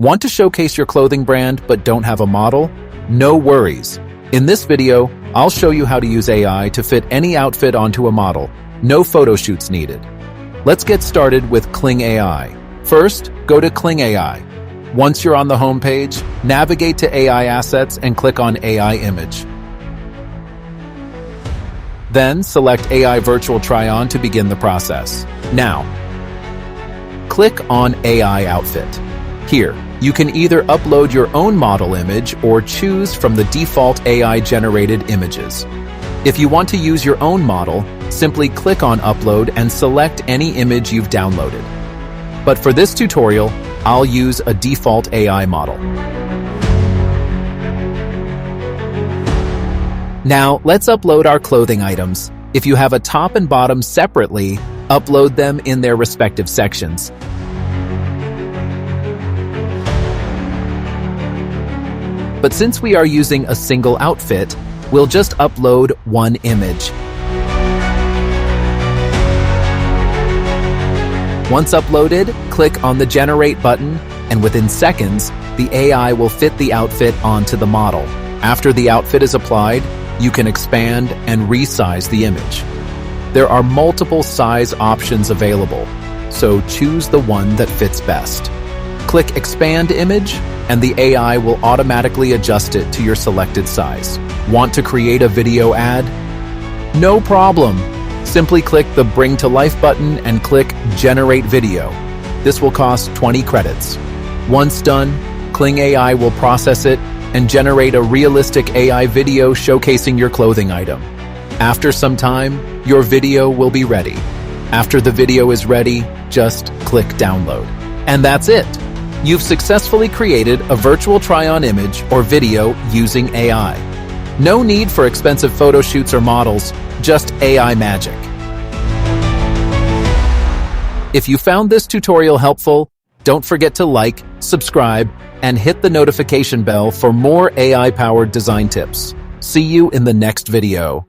Want to showcase your clothing brand but don't have a model? No worries. In this video, I'll show you how to use AI to fit any outfit onto a model. No photo shoots needed. Let's get started with KlingAI. First, go to KlingAI. Once you're on the home page, navigate to AI Assets and click on AI Image. Then, select AI Virtual Try-On to begin the process. Now, click on AI Outfit. Here, you can either upload your own model image or choose from the default AI-generated images. If you want to use your own model, simply click on Upload and select any image you've downloaded. But for this tutorial, I'll use a default AI model. Now, let's upload our clothing items. If you have a top and bottom separately, upload them in their respective sections. But since we are using a single outfit, we'll just upload one image. Once uploaded, click on the Generate button, and within seconds, the AI will fit the outfit onto the model. After the outfit is applied, you can expand and resize the image. There are multiple size options available, so choose the one that fits best. Click Expand Image, and the AI will automatically adjust it to your selected size. Want to create a video ad? No problem! Simply click the Bring to Life button and click Generate Video. This will cost 20 credits. Once done, KlingAI will process it and generate a realistic AI video showcasing your clothing item. After some time, your video will be ready. After the video is ready, just click Download. And that's it! You've successfully created a virtual try-on image or video using AI. No need for expensive photo shoots or models, just AI magic. If you found this tutorial helpful, don't forget to like, subscribe, and hit the notification bell for more AI-powered design tips. See you in the next video.